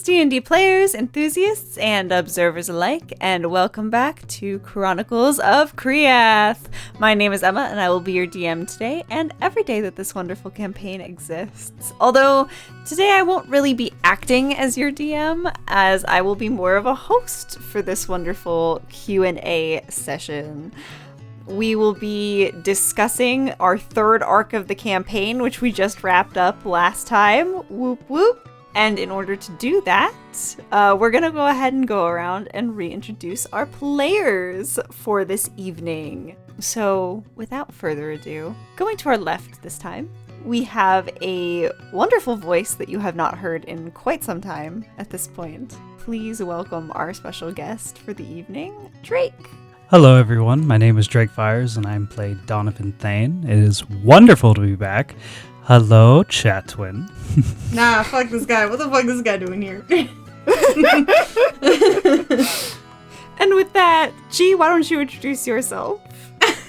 Greetings, D&D players, enthusiasts, and observers alike, and welcome back to Chronicles of Kreath. My name is Emma, and I will be your DM today, and every day that this wonderful campaign exists. Although, today I won't really be acting as your DM, as I will be more of a host for this wonderful Q&A session. We will be discussing our third arc of the campaign, which we just wrapped up last time. Whoop whoop. And in order to do that, we're going to go ahead and go around and reintroduce our players for this evening. So, without further ado, going to our left this time, we have a wonderful voice that you have not heard in quite some time at this point. Please welcome our special guest for the evening, Drake. Hello everyone, my name is Drake Fires and I'm played Donovan Thane. It is wonderful to be back. Hello, Chatwin. Nah, fuck this guy. What the fuck is this guy doing here? And with that, G, why don't you introduce yourself?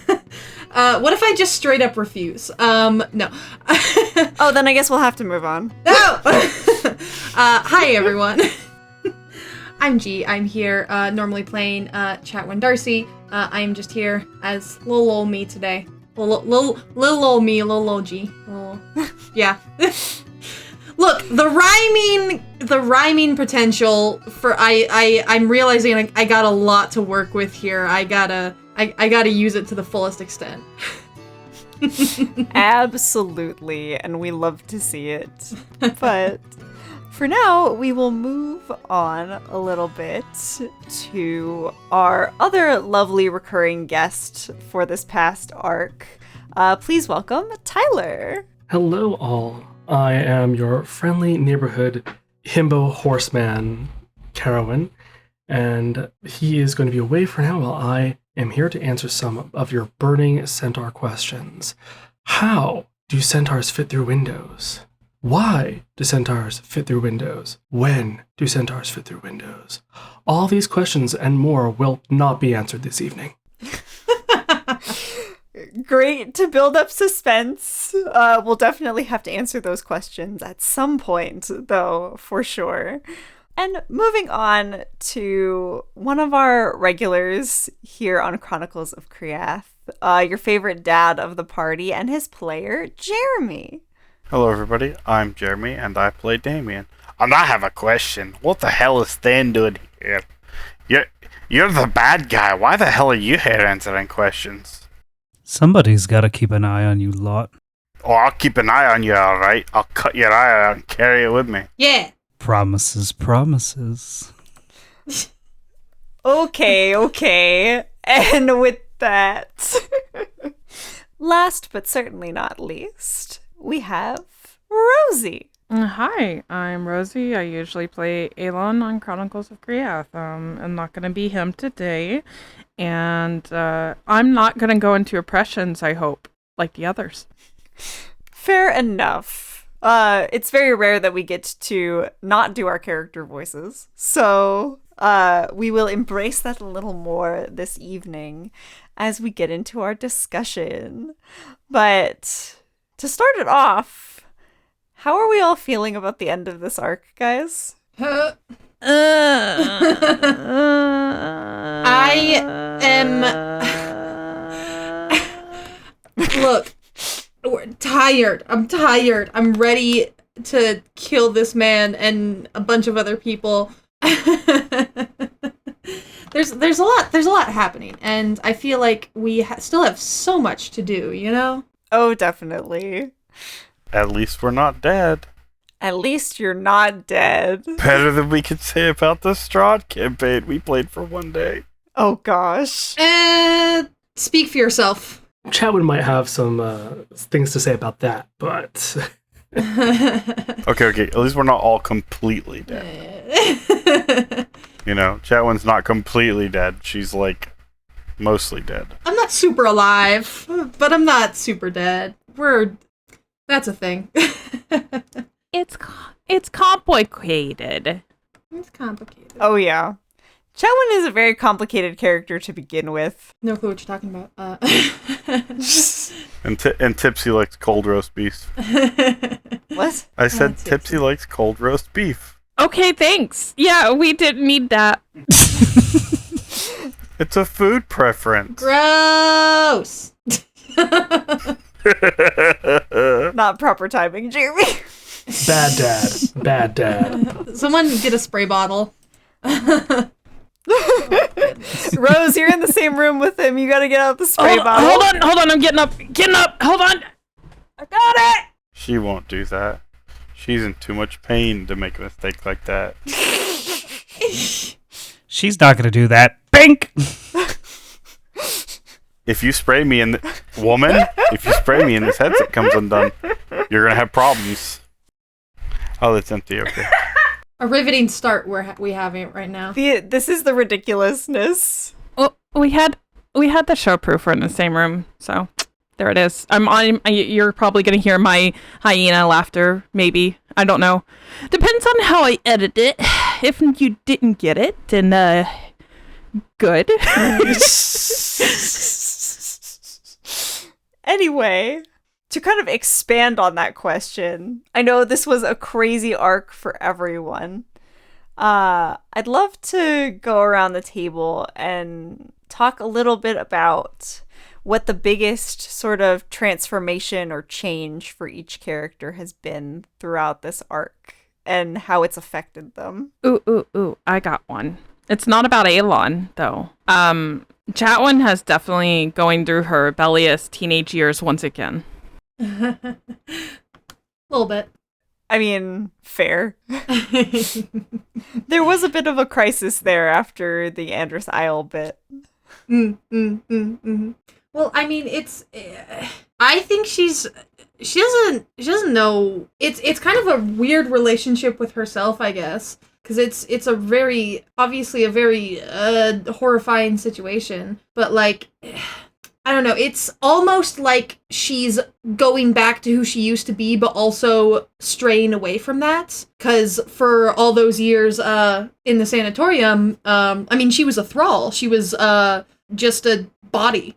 What if I just straight up refuse? No. Oh, then I guess we'll have to move on. No! Hi everyone. I'm G. I'm here, normally playing Chatwin Darcy. I am just here as little old me today. Little old me, little old G. Yeah. Look, the rhyming potential for I'm realizing I got a lot to work with here. I gotta use it to the fullest extent. Absolutely, and we love to see it. But for now, we will move on a little bit to our other lovely recurring guest for this past arc. Please welcome Tyler. Hello all. I am your friendly neighborhood himbo horseman, Carowin, and he is going to be away for now while I am here to answer some of your burning centaur questions. How do centaurs fit through windows? Why do centaurs fit through windows? When do centaurs fit through windows? All these questions and more will not be answered this evening. Great to build up suspense. We'll definitely have to answer those questions at some point, though, for sure. And moving on to one of our regulars here on Chronicles of Kreath, your favorite dad of the party and his player, Jeremy. Hello everybody, I'm Jeremy and I play Damien. And I have a question. What the hell is Thane doing here? You're the bad guy. Why the hell are you here answering questions? Somebody's gotta keep an eye on you lot. Oh, I'll keep an eye on you, alright? I'll cut your eye out and carry it with me. Yeah. Promises. Okay. And with that, last but certainly not least, we have Rosie. Hi, I'm Rosie. I usually play Aelon on Chronicles of Kreath. I'm not going to be him today. And I'm not going to go into oppressions, I hope, like the others. Fair enough. It's very rare that we get to not do our character voices. So we will embrace that a little more this evening as we get into our discussion. But to start it off, how are we all feeling about the end of this arc, guys? I am... Look, we're tired. I'm tired. I'm ready to kill this man and a bunch of other people. There's a lot happening, and I feel like we still have so much to do, you know? Oh, definitely. At least we're not dead. At least you're not dead. Better than we could say about the Strahd campaign we played for one day. Oh, gosh. Speak for yourself. Chatwin might have some things to say about that, but... Okay, at least we're not all completely dead. You know, Chatwin's not completely dead. She's, like, mostly dead. I'm not super alive, but I'm not super dead. That's a thing. It's complicated. It's complicated. Oh, yeah. Chatwin is a very complicated character to begin with. No clue what you're talking about. And Tipsy likes cold roast beef. What? I said Tipsy. Tipsy likes cold roast beef. Okay, thanks. Yeah, we didn't need that. It's a food preference. Gross. Not proper timing, Jeremy. Bad dad. Bad dad. Someone get a spray bottle. Rose, you're in the same room with him. You gotta get out the spray bottle. Hold on, I'm getting up. Hold on. I got it. She won't do that. She's in too much pain to make a mistake like that. She's not gonna do that. Bink! If you spray me in the... Woman, if you spray me and this headset comes undone, you're gonna have problems. Oh, that's empty, okay. A riveting start we having right now. This is the ridiculousness. Well, we had the show proofer in the same room, so there it is. You're probably gonna hear my hyena laughter, maybe. I don't know. Depends on how I edit it. If you didn't get it, then good. Anyway, to kind of expand on that question, I know this was a crazy arc for everyone. I'd love to go around the table and talk a little bit about what the biggest sort of transformation or change for each character has been throughout this arc and how it's affected them. Ooh, I got one. It's not about Alon, though. Chatwin has definitely going through her rebellious teenage years once again. A little bit. I mean, fair. There was a bit of a crisis there after the Andros Isle bit. Well, I mean, it's. I think she doesn't know. It's kind of a weird relationship with herself, I guess, because it's a very obviously a very horrifying situation. But like, I don't know. It's almost like she's going back to who she used to be, but also straying away from that. Because for all those years in the sanatorium, I mean, she was a thrall. She was just a body.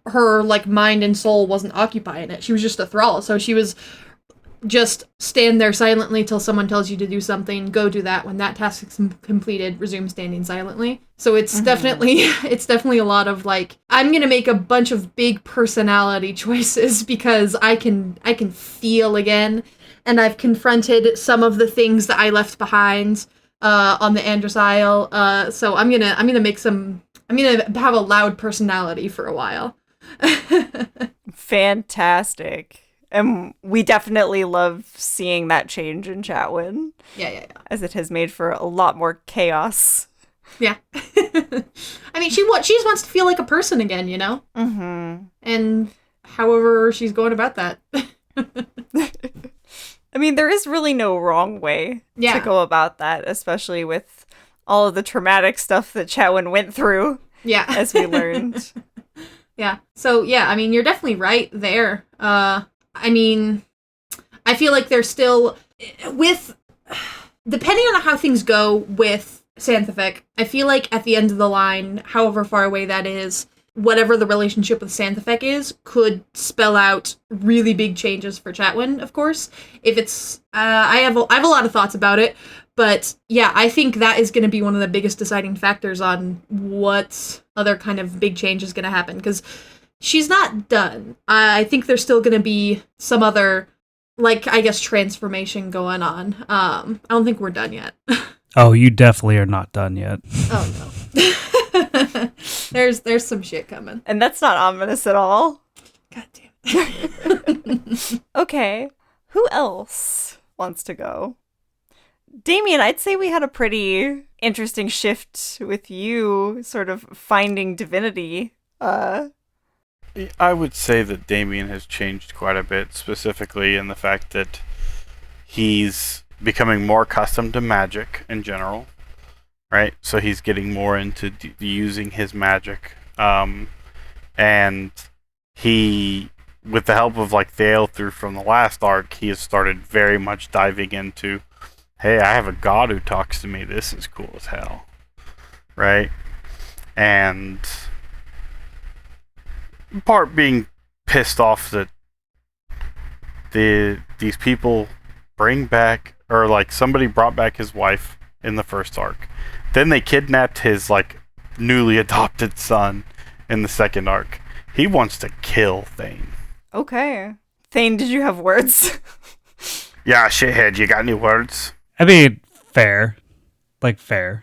Her like mind and soul wasn't occupying it. She was just a thrall. So she was just stand there silently till someone tells you to do something. Go do that. When that task is completed, resume standing silently. So it's definitely a lot of like, I'm gonna make a bunch of big personality choices because I can feel again, and I've confronted some of the things that I left behind on the Andros Isle. So I'm gonna have a loud personality for a while. Fantastic. And we definitely love seeing that change in Chatwin. Yeah. As it has made for a lot more chaos. Yeah. I mean, she just wants to feel like a person again, you know? Mm-hmm. And however she's going about that. I mean, there is really no wrong way to go about that, especially with all of the traumatic stuff that Chatwin went through. Yeah. As we learned. Yeah. So, yeah, I mean, you're definitely right there. I mean, I feel like there's still, depending on how things go with Xanthophic, I feel like at the end of the line, however far away that is, whatever the relationship with Xanthophic is, could spell out really big changes for Chatwin, of course. If it's, I have a lot of thoughts about it, but yeah, I think that is going to be one of the biggest deciding factors on what other kind of big change is going to happen, because she's not done. I think there's still going to be some other, like, I guess, transformation going on. I don't think we're done yet. Oh, you definitely are not done yet. Oh, no. There's some shit coming. And that's not ominous at all. God damn it. Okay, who else wants to go? Damien, I'd say we had a pretty interesting shift with you sort of finding divinity. I would say that Damien has changed quite a bit, specifically in the fact that he's becoming more accustomed to magic in general, right? So he's getting more into using his magic, and he, with the help of like Thale through from the last arc, he has started very much diving into, hey, I have a god who talks to me. This is cool as hell, right? And part being pissed off that these people bring back or like somebody brought back his wife in the first arc. Then they kidnapped his like newly adopted son in the second arc. He wants to kill Thane. Okay. Thane, did you have words? Yeah, shithead, you got any words? I mean, fair. Like, fair.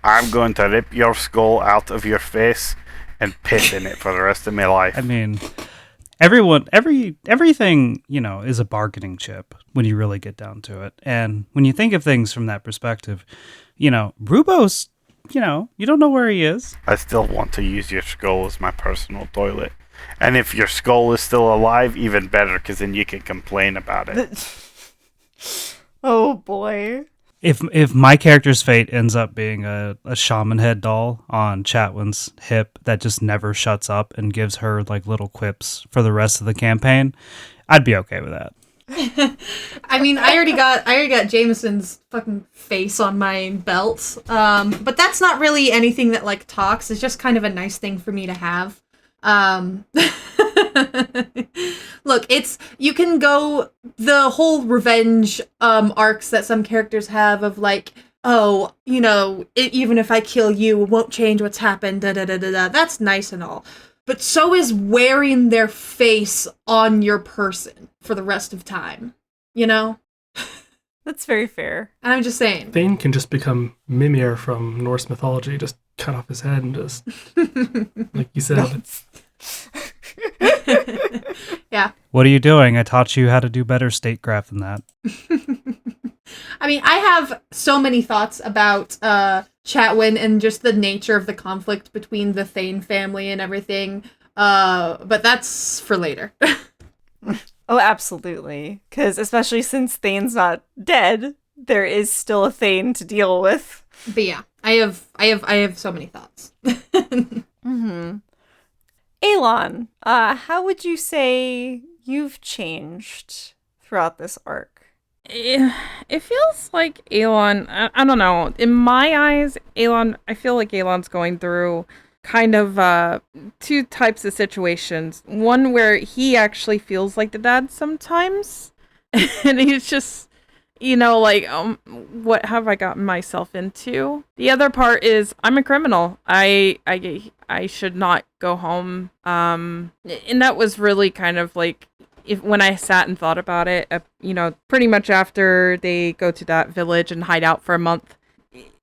I'm going to rip your skull out of your face and piss in it for the rest of my life. I mean, everything, is a bargaining chip when you really get down to it. And when you think of things from that perspective, Rubos, you don't know where he is. I still want to use your skull as my personal toilet. And if your skull is still alive, even better, because then you can complain about it. Oh boy. If my character's fate ends up being a shaman head doll on Chatwin's hip that just never shuts up and gives her like little quips for the rest of the campaign, I'd be okay with that. I mean, I already got Jameson's fucking face on my belt. But that's not really anything that like talks. It's just kind of a nice thing for me to have. Look, you can go the whole revenge arcs that some characters have of like, oh, even if I kill you, it won't change what's happened, da da da da da. That's nice and all. But so is wearing their face on your person for the rest of time. That's very fair. And I'm just saying. Thane can just become Mimir from Norse mythology, just cut off his head and just, like you said. Yeah. What are you doing? I taught you how to do better statecraft than that. I mean, I have so many thoughts about Chatwin and just the nature of the conflict between the Thane family and everything. But that's for later. Oh, absolutely. Because especially since Thane's not dead, there is still a Thane to deal with. But yeah, I have so many thoughts. Mm-hmm. Alon, how would you say you've changed throughout this arc? It feels like Alon, I don't know. In my eyes, I feel like Alon's going through kind of two types of situations. One where he actually feels like the dad sometimes, and he's just, what have I gotten myself into? The other part is I'm a criminal. I should not go home. And that was really kind of like, when I sat and thought about it, pretty much after they go to that village and hide out for a month,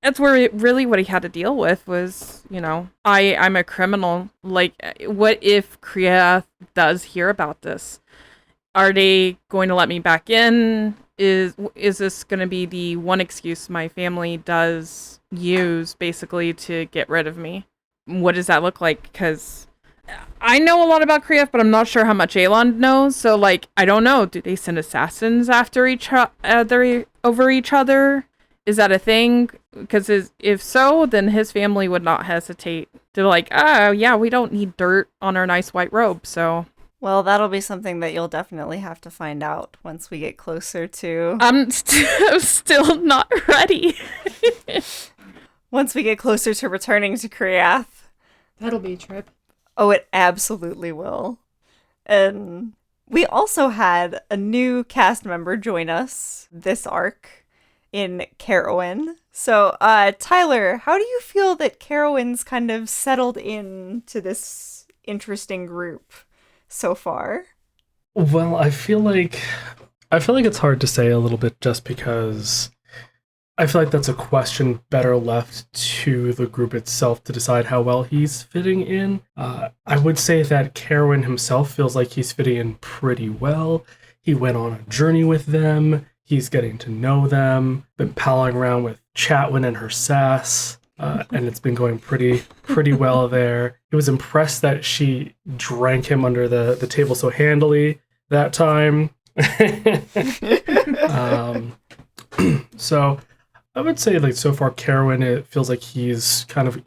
that's where what he had to deal with was, I'm a criminal. Like, what if Kriath does hear about this? Are they going to let me back in? Is this going to be the one excuse my family does use basically to get rid of me? What does that look like? Because I know a lot about Kriath, but I'm not sure how much Alon knows. So, like, I don't know. Do they send assassins after each other over each other? Is that a thing? Because if so, then his family would not hesitate to like, oh yeah, we don't need dirt on our nice white robe. So, well, that'll be something that you'll definitely have to find out once we get closer to. I'm still not ready. Once we get closer to returning to Kriath. That'll be a trip. Oh, it absolutely will. And we also had a new cast member join us this arc in Carowin. So, Tyler, how do you feel that Carowin's kind of settled into this interesting group so far? Well, I feel like it's hard to say a little bit just because I feel like that's a question better left to the group itself to decide how well he's fitting in. I would say that Carowin himself feels like he's fitting in pretty well. He went on a journey with them. He's getting to know them, been palling around with Chatwin and her sass, and it's been going pretty well there. He was impressed that she drank him under the table so handily that time. So I would say, like, so far, Carowin, it feels like he's kind of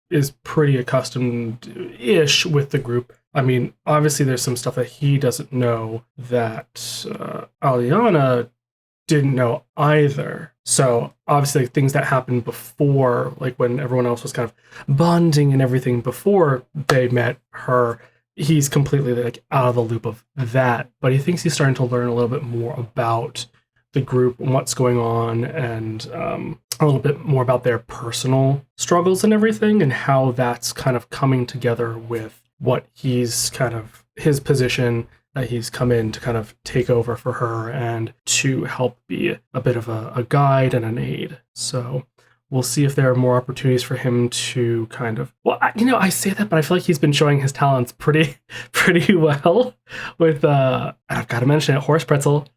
is pretty accustomed-ish with the group. I mean, obviously there's some stuff that he doesn't know that Aliana didn't know either. So obviously, like, things that happened before, like when everyone else was kind of bonding and everything before they met her, he's completely like out of the loop of that. But he thinks he's starting to learn a little bit more about the group and what's going on, and a little bit more about their personal struggles and everything, and how that's kind of coming together with what he's kind of his position that he's come in to kind of take over for her and to help be a bit of a guide and an aid. So we'll see if there are more opportunities for him to kind of, well, I say that, but I feel like he's been showing his talents pretty well with, I've got to mention it, Horse Pretzel,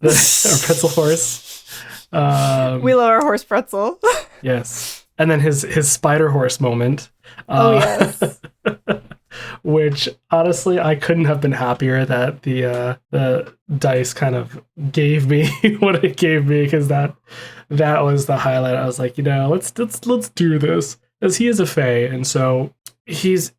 or Pretzel Horse. We love our horse pretzel. Yes. And then his spider horse moment. Oh, yes. Which honestly, I couldn't have been happier that the dice kind of gave me what it gave me, because that was the highlight. I was like, let's do this, as he is a fae, and so he's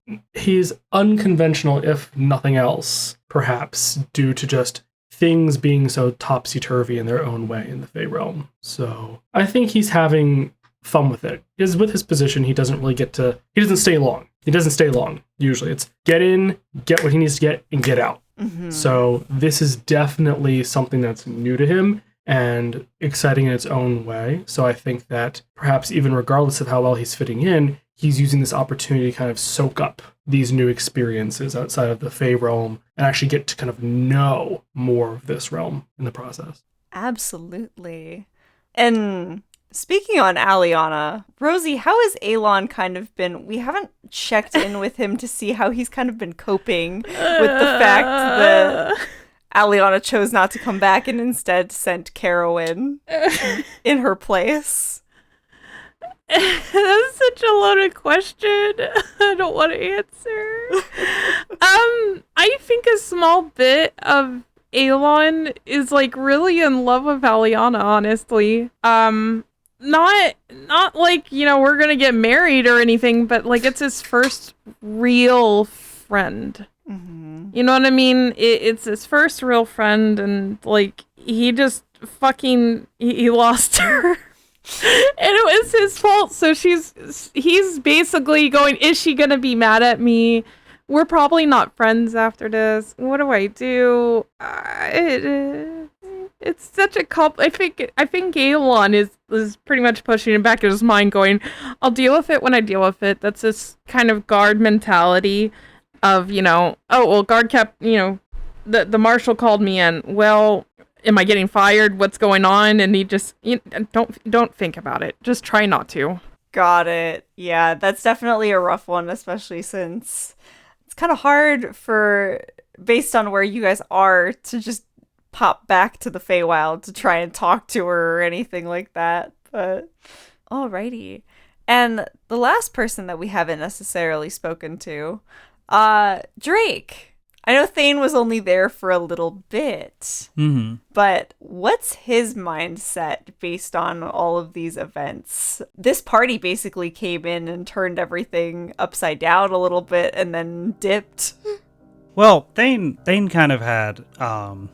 unconventional, if nothing else, perhaps due to just things being so topsy-turvy in their own way in the fae realm. So I think he's having fun with it, because with his position, he doesn't stay long. He doesn't stay long. Usually it's get in, get what he needs to get, and get out. Mm-hmm. So this is definitely something that's new to him and exciting in its own way. So I think that perhaps even regardless of how well he's fitting in, he's using this opportunity to kind of soak up these new experiences outside of the Fae realm and actually get to kind of know more of this realm in the process. Absolutely. And speaking on Aliana, Rosie, how has Alon kind of been? We haven't checked in with him to see how he's kind of been coping with the fact that Aliana chose not to come back and instead sent Carowin in her place. That's such a loaded question. I don't want to answer. I think a small bit of Alon is like really in love with Aliana, honestly. Not like, we're gonna get married or anything, but like it's his first real friend. Mm-hmm. You know what I mean? It's his first real friend, and like he just fucking he lost her. And it was his fault. So he's basically going, is she gonna be mad at me? We're probably not friends after this. What do I do? It's such a I think Galen is pretty much pushing it back in his mind, going, I'll deal with it when I deal with it. That's this kind of guard mentality of, oh well, guard kept, the marshal called me in. Well, am I getting fired? What's going on? And he just don't think about it. Just try not to. Got it. Yeah, that's definitely a rough one, especially since it's kind of hard based on where you guys are, to just pop back to the Feywild to try and talk to her or anything like that. But alrighty. And the last person that we haven't necessarily spoken to, Drake. I know Thane was only there for a little bit, but what's his mindset based on all of these events? This party basically came in and turned everything upside down a little bit and then dipped. Well, Thane kind of had,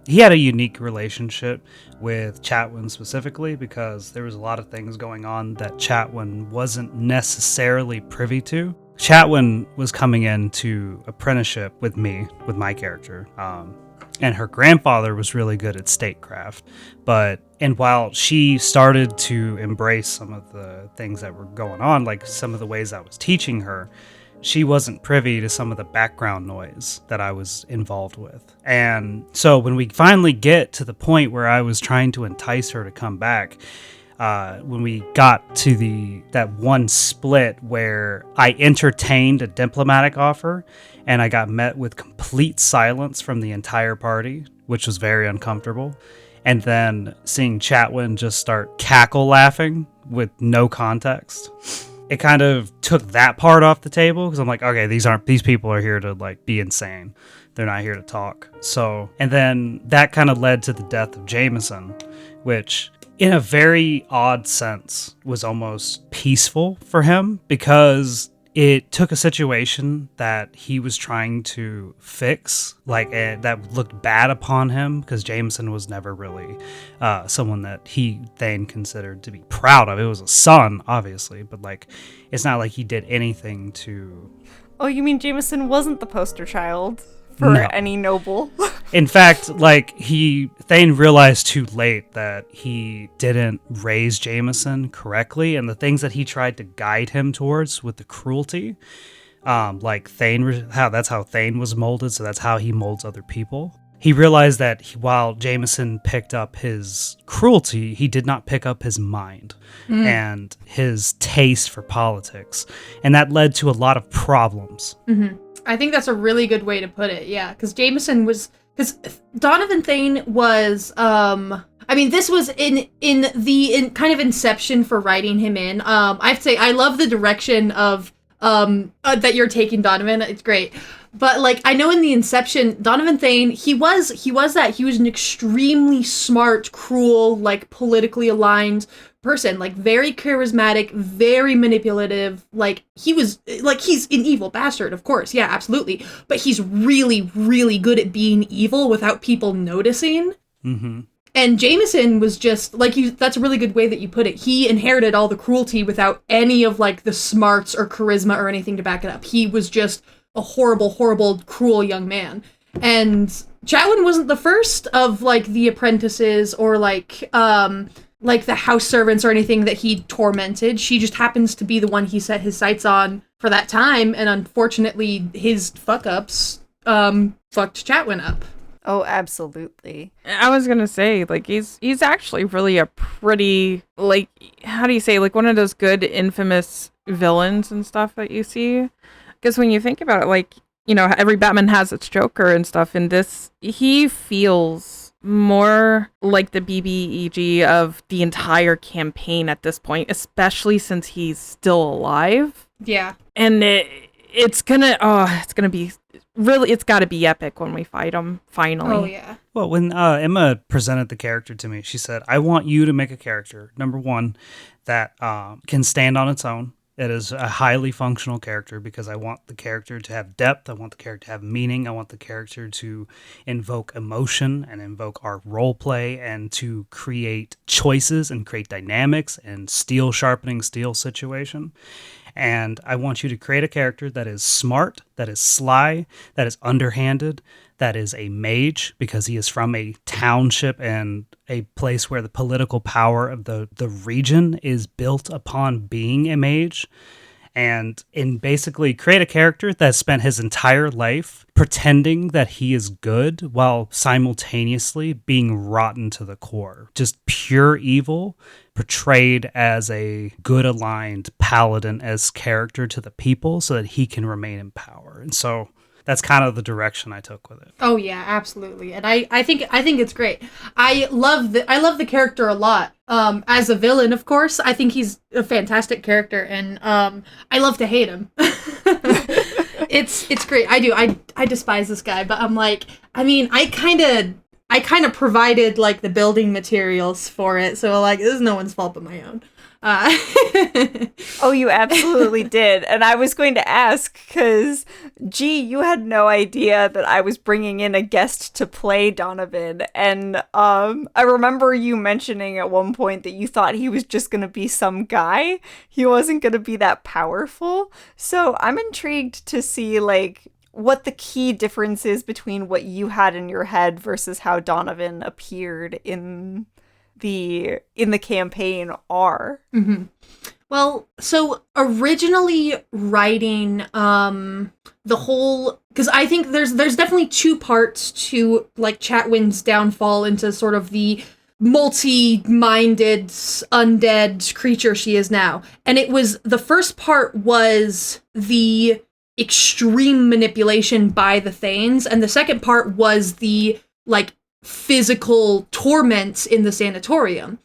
he had a unique relationship with Chatwin specifically, because there was a lot of things going on that Chatwin wasn't necessarily privy to. Chatwin was coming into apprenticeship with me, with my character, and her grandfather was really good at statecraft. And while she started to embrace some of the things that were going on, like some of the ways I was teaching her, she wasn't privy to some of the background noise that I was involved with. And so when we finally get to the point where I was trying to entice her to come back, when we got to that one split where I entertained a diplomatic offer and I got met with complete silence from the entire party, which was very uncomfortable. And then seeing Chatwin just start cackle laughing with no context, it kind of took that part off the table, because I'm like, okay, these people are here to like be insane. They're not here to talk. So, and then that kind of led to the death of Jameson, which in a very odd sense was almost peaceful for him, because it took a situation that he was trying to fix, that looked bad upon him, because Jameson was never really someone that Thane considered to be proud of. It was a son, obviously, but it's not like he did anything to... Oh, you mean Jameson wasn't the poster child for any noble? In fact, like Thane realized too late that he didn't raise Jameson correctly, and the things that he tried to guide him towards with the cruelty, like that's how Thane was molded, so that's how he molds other people. He realized that while Jameson picked up his cruelty, he did not pick up his mind and his taste for politics, and that led to a lot of problems. Mm-hmm. I think that's a really good way to put it. Yeah, because Donovan Thane was, this was in kind of inception for writing him in. I have to say, I love the direction of, that you're taking Donovan. It's great. But, like, I know in the inception, Donovan Thane, he was an extremely smart, cruel, like, politically aligned person, like, very charismatic, very manipulative, like, he's an evil bastard, of course, yeah, absolutely, but he's really, really good at being evil without people noticing. Mm-hmm. And Jameson was just, like, that's a really good way that you put it. He inherited all the cruelty without any of, like, the smarts or charisma or anything to back it up. He was just a horrible, horrible, cruel young man. And Chatwin wasn't the first of, like, the apprentices or, like the house servants or anything that he tormented. She just happens to be the one he set his sights on for that time, and unfortunately, his fuck-ups fucked Chatwin up. Oh, absolutely. I was gonna say, like, he's actually really a pretty, like, how do you say, like, one of those good infamous villains and stuff that you see. Because when you think about it, like, you know, every Batman has its Joker and stuff. In this, he feels more like the BBEG of the entire campaign at this point, especially since he's still alive. Yeah. And it's gonna be really, it's gotta be epic when we fight him, finally. Oh, yeah. Well, when Emma presented the character to me, she said, I want you to make a character, number one, that can stand on its own. It is a highly functional character because I want the character to have depth. I want the character to have meaning. I want the character to invoke emotion and invoke our role play and to create choices and create dynamics and steel sharpening steel situation. And I want you to create a character that is smart, that is sly, that is underhanded, that is a mage because he is from a township and a place where the political power of the region is built upon being a mage. And basically create a character that spent his entire life pretending that he is good while simultaneously being rotten to the core. Just pure evil portrayed as a good aligned paladin as character to the people so that he can remain in power. And so that's kind of the direction I took with it. Oh yeah, absolutely. And I think it's great. I love the character a lot. As a villain, of course, I think he's a fantastic character, and I love to hate him. It's great. I do. I despise this guy, but I'm like, I mean, I kind of provided like the building materials for it, so like this is no one's fault but my own. Oh, you absolutely did. And I was going to ask because, you had no idea that I was bringing in a guest to play Donovan. And I remember you mentioning at one point that you thought he was just going to be some guy. He wasn't going to be that powerful. So I'm intrigued to see, like, what the key difference is between what you had in your head versus how Donovan appeared in the campaign are. Mm-hmm. Well, so originally writing the whole, because I think there's definitely two parts to like Chatwin's downfall into sort of the multi-minded undead creature she is now. And it was, the first part was the extreme manipulation by the Thanes, and the second part was the like physical torments in the sanatorium.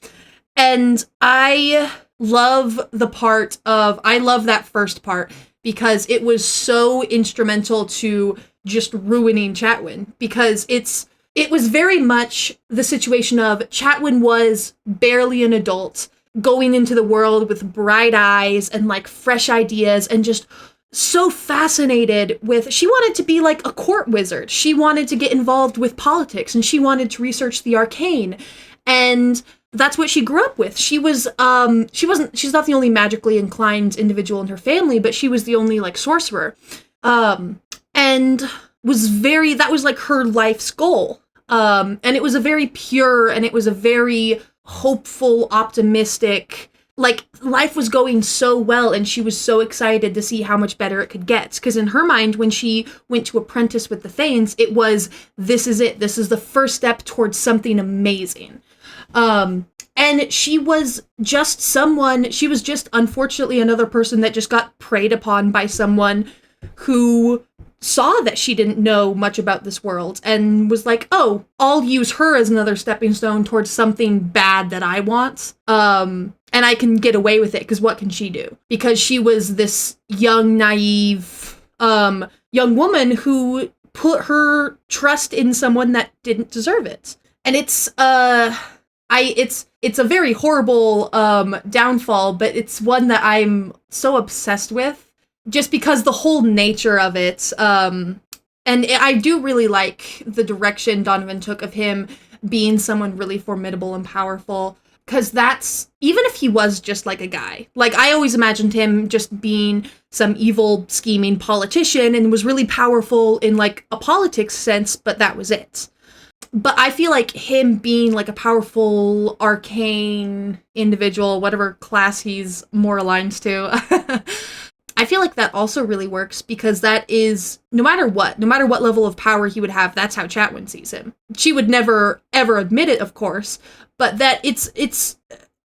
And I love that first part because it was so instrumental to just ruining Chatwin, because it was very much the situation of Chatwin was barely an adult going into the world with bright eyes and like fresh ideas and just so fascinated with, she wanted to be like a court wizard. She wanted to get involved with politics and she wanted to research the arcane. And that's what she grew up with. She's not the only magically inclined individual in her family, but she was the only like sorcerer. And that was like her life's goal. And it was a very pure, and it was a very hopeful, optimistic, like life was going so well, and she was so excited to see how much better it could get. Because in her mind, when she went to apprentice with the Thanes, it was, this is it. This is the first step towards something amazing. And she was just unfortunately another person that just got preyed upon by someone who saw that she didn't know much about this world and was like, oh, I'll use her as another stepping stone towards something bad that I want. And I can get away with it, because what can she do? Because she was this young, naive, young woman who put her trust in someone that didn't deserve it. And it's a very horrible downfall, but it's one that I'm so obsessed with, just because the whole nature of it. And I do really like the direction Donovan took of him being someone really formidable and powerful. Because that's, even if he was just like a guy, like I always imagined him just being some evil, scheming politician and was really powerful in like a politics sense, but that was it. But I feel like him being like a powerful, arcane individual, whatever class he's more aligned to, I feel like that also really works, because that is, no matter what level of power he would have, that's how Chatwin sees him. She would never, ever admit it, of course, but that it's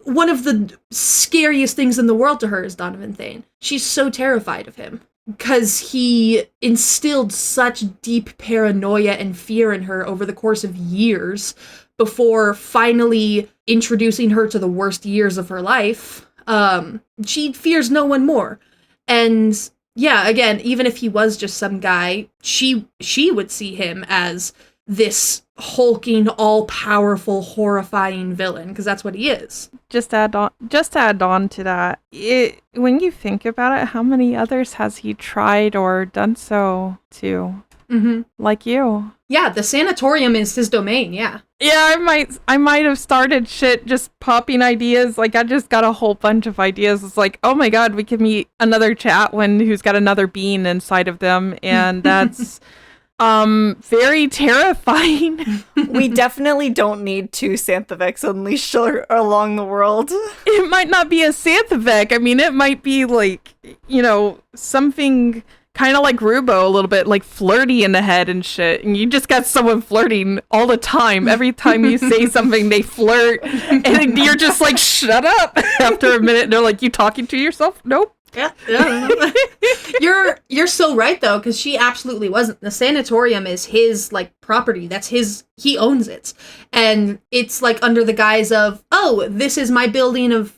one of the scariest things in the world to her is Donovan Thane. She's so terrified of him, because he instilled such deep paranoia and fear in her over the course of years before finally introducing her to the worst years of her life. She fears no one more. And yeah, again, even if he was just some guy, she would see him as this hulking, all-powerful, horrifying villain, because that's what he is. Just to add on to that, when you think about it, how many others has he tried or done so to? Mm-hmm. Like you. Yeah, the sanatorium is his domain, yeah. Yeah, I might have started shit just popping ideas. Like, I just got a whole bunch of ideas. It's like, oh my god, we could meet another Chatwin who's got another being inside of them, and that's very terrifying. We definitely don't need 2 Xanthovex unleashed along the world. It might not be a Xanthivek. I mean, it might be like, something kind of like Rubo, a little bit like flirty in the head and shit. And you just got someone flirting all the time. Every time you say something, they flirt. And you're just like, shut up. After a minute, and they're like, you talking to yourself? Nope. Yeah. You're so right, though, because she absolutely wasn't. The sanatorium is his, like, property. That's his, he owns it. And it's, like, under the guise of, oh, this is my building of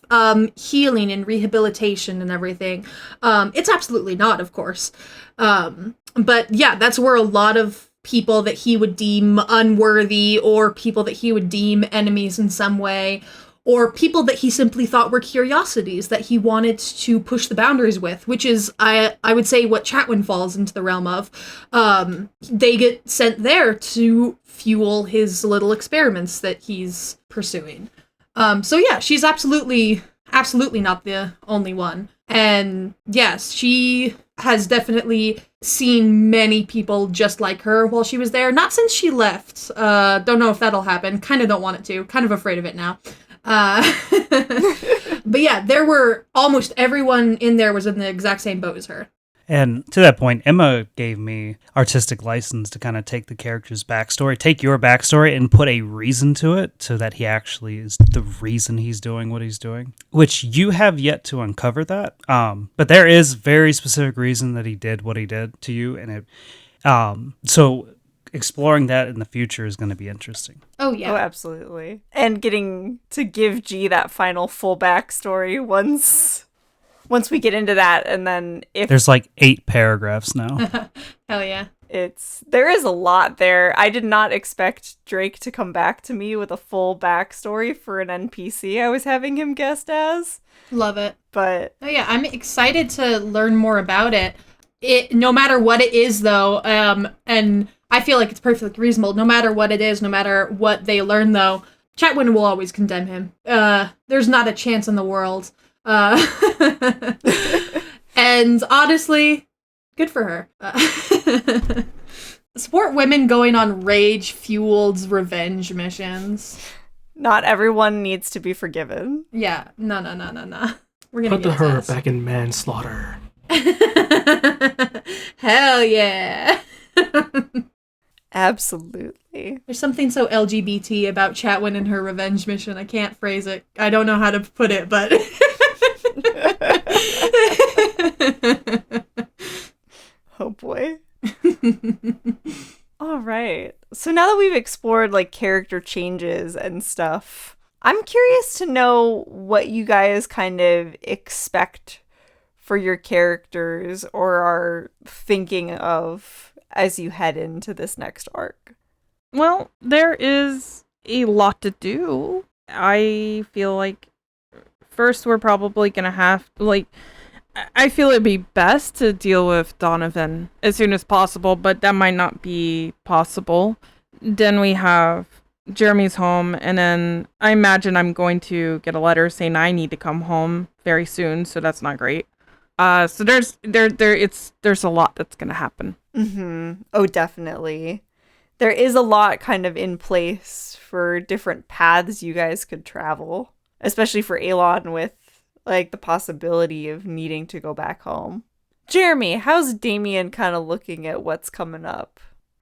healing and rehabilitation and everything. It's absolutely not, of course. But, yeah, that's where a lot of people that he would deem unworthy, or people that he would deem enemies in some way, or people that he simply thought were curiosities that he wanted to push the boundaries with, which is, I would say, what Chatwin falls into the realm of. They get sent there to fuel his little experiments that he's pursuing. So yeah, she's absolutely not the only one. And yes, she has definitely seen many people just like her while she was there. Not since she left. Don't know if that'll happen. Kind of don't want it to. Kind of afraid of it now. But yeah, there were almost everyone in there was in the exact same boat as her. And to that point, Emma gave me artistic license to kind of take the character's backstory, take your backstory and put a reason to it so that he actually is the reason he's doing what he's doing, which you have yet to uncover that. But there is very specific reason that he did what he did to you. And so exploring that in the future is going to be interesting. Oh, yeah. Oh, absolutely. And getting to give G that final full backstory once we get into that, and then if there's like 8 paragraphs now. Hell yeah. There is a lot there. I did not expect Drake to come back to me with a full backstory for an NPC I was having him guest as. Love it. But oh yeah, I'm excited to learn more about it. No matter what it is, though, and I feel like it's perfectly reasonable. No matter what it is, no matter what they learn, though, Chatwin will always condemn him. There's not a chance in the world. And honestly, good for her. Support women going on rage-fueled revenge missions. Not everyone needs to be forgiven. Yeah, no. We're gonna Put the get her his ass. back in manslaughter. Hell yeah. Absolutely. There's something so LGBT about Chatwin and her revenge mission. I can't phrase it. I don't know how to put it, but... Oh boy. All right. So now that we've explored like character changes and stuff, I'm curious to know what you guys kind of expect for your characters or are thinking of as you head into this next arc. Well, there is a lot to do. I feel like first we're probably gonna have I feel it'd be best to deal with Donovan as soon as possible, but that might not be possible. Then we have Jeremy's home, and then I imagine I'm going to get a letter saying I need to come home very soon, so that's not great. So there's a lot that's gonna happen. Mm-hmm. Oh, definitely. There is a lot kind of in place for different paths you guys could travel, especially for Elon with like the possibility of needing to go back home. Jeremy, how's Damien kind of looking at what's coming up?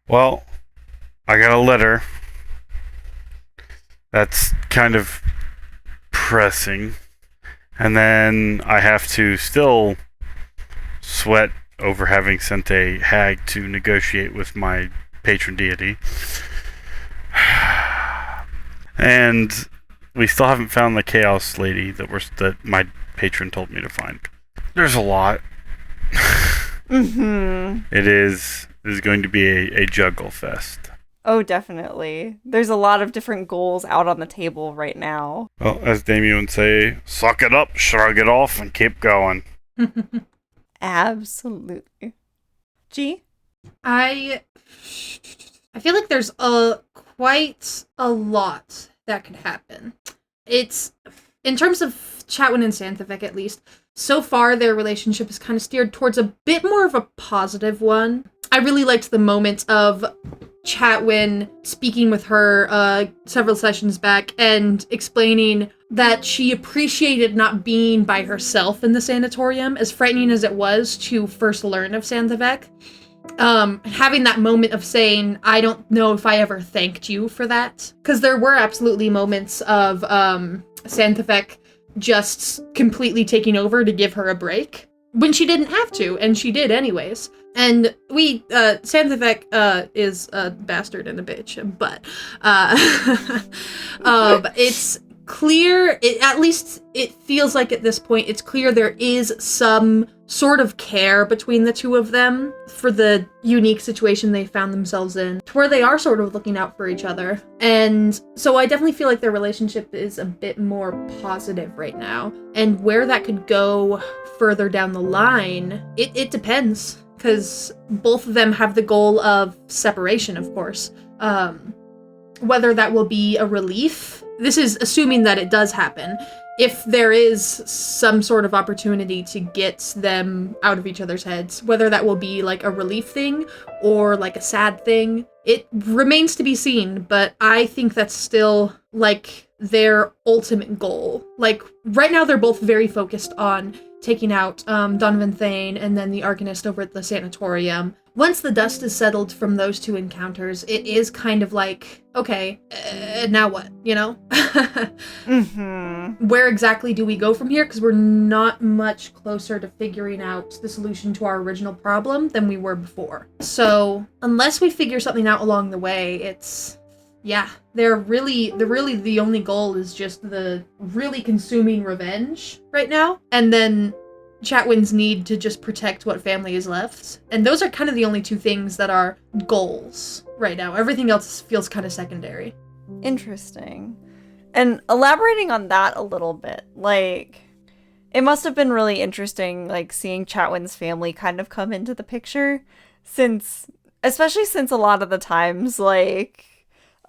Well, I got a letter that's kind of pressing, and then I have to still sweat over having sent a hag to negotiate with my patron deity. And we still haven't found the Chaos Lady that my patron told me to find. There's a lot. Mm-hmm. It is going to be a juggle fest. Oh, definitely. There's a lot of different goals out on the table right now. Well, as Damien would say, suck it up, shrug it off, and keep going. Absolutely. G? I feel like there's quite a lot that could happen. It's, in terms of Chatwin and Santhavik at least, so far their relationship is kind of steered towards a bit more of a positive one. I really liked the moment of Chatwin speaking with her several sessions back and explaining that she appreciated not being by herself in the sanatorium, as frightening as it was to first learn of Santhavik. Having that moment of saying, I don't know if I ever thanked you for that. Because there were absolutely moments of Santhavik just completely taking over to give her a break when she didn't have to, and she did anyways. And Santhavik is a bastard and a bitch, but it's clear, at least it feels like at this point, it's clear there is some sort of care between the two of them for the unique situation they found themselves in, to where they are sort of looking out for each other. And so I definitely feel like their relationship is a bit more positive right now. And where that could go further down the line, it depends, because both of them have the goal of separation, of course. Whether that will be a relief, this is assuming that it does happen. If there is some sort of opportunity to get them out of each other's heads, whether that will be like a relief thing or like a sad thing, it remains to be seen, but I think that's still like their ultimate goal. Like right now they're both very focused on taking out Donovan Thane and then the Arcanist over at the sanatorium. Once the dust is settled from those two encounters, it is kind of like, okay, now what, you know? Mm-hmm. Where exactly do we go from here? Because we're not much closer to figuring out the solution to our original problem than we were before. So, unless we figure something out along the way, it's... yeah, they're really the only goal is just the really consuming revenge right now. And then Chatwin's need to just protect what family is left. And those are kind of the only two things that are goals right now. Everything else feels kind of secondary. Interesting. And elaborating on that a little bit, like, it must have been really interesting, like, seeing Chatwin's family kind of come into the picture, especially since a lot of the times, like,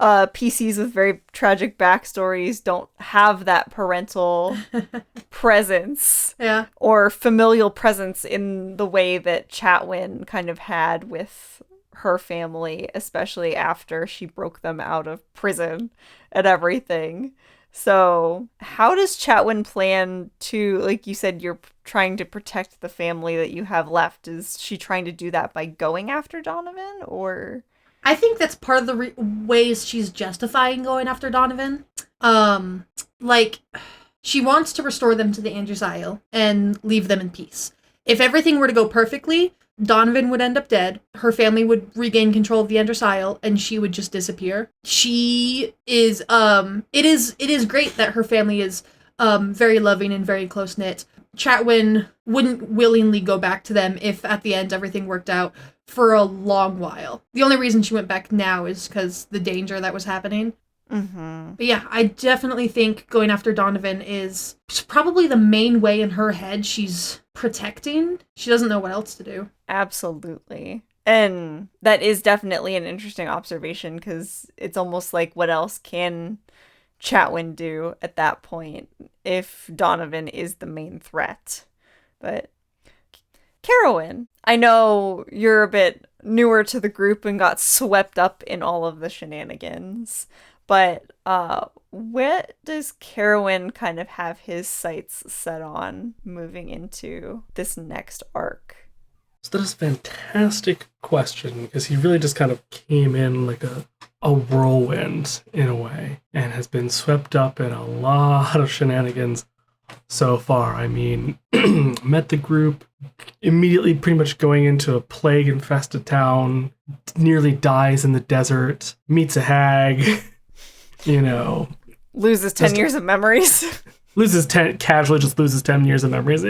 PCs with very tragic backstories don't have that parental presence Yeah. or familial presence in the way that Chatwin kind of had with her family, especially after she broke them out of prison and everything. So, how does Chatwin plan to, like you said, you're trying to protect the family that you have left? Is she trying to do that by going after Donovan, or? I think that's part of the ways she's justifying going after Donovan. Like, she wants to restore them to the Androsile and leave them in peace. If everything were to go perfectly, Donovan would end up dead, her family would regain control of the Androsile, and she would just disappear. She is, it is great that her family is, very loving and very close-knit. Chatwin wouldn't willingly go back to them if at the end everything worked out for a long while. The only reason she went back now is because the danger that was happening. Mm-hmm. But yeah, I definitely think going after Donovan is probably the main way in her head she's protecting. She doesn't know what else to do. Absolutely. And that is definitely an interesting observation, because it's almost like, what else can Chatwin do at that point if Donovan is the main threat? But Carowin, I know you're a bit newer to the group and got swept up in all of the shenanigans, but what does Carowin kind of have his sights set on moving into this next arc? So that is a fantastic question, because he really just kind of came in like a whirlwind in a way, and has been swept up in a lot of shenanigans so far. I mean, met the group, immediately pretty much going into a plague-infested town, nearly dies in the desert, meets a hag, loses 10 years of memories. Casually just loses 10 years of memories.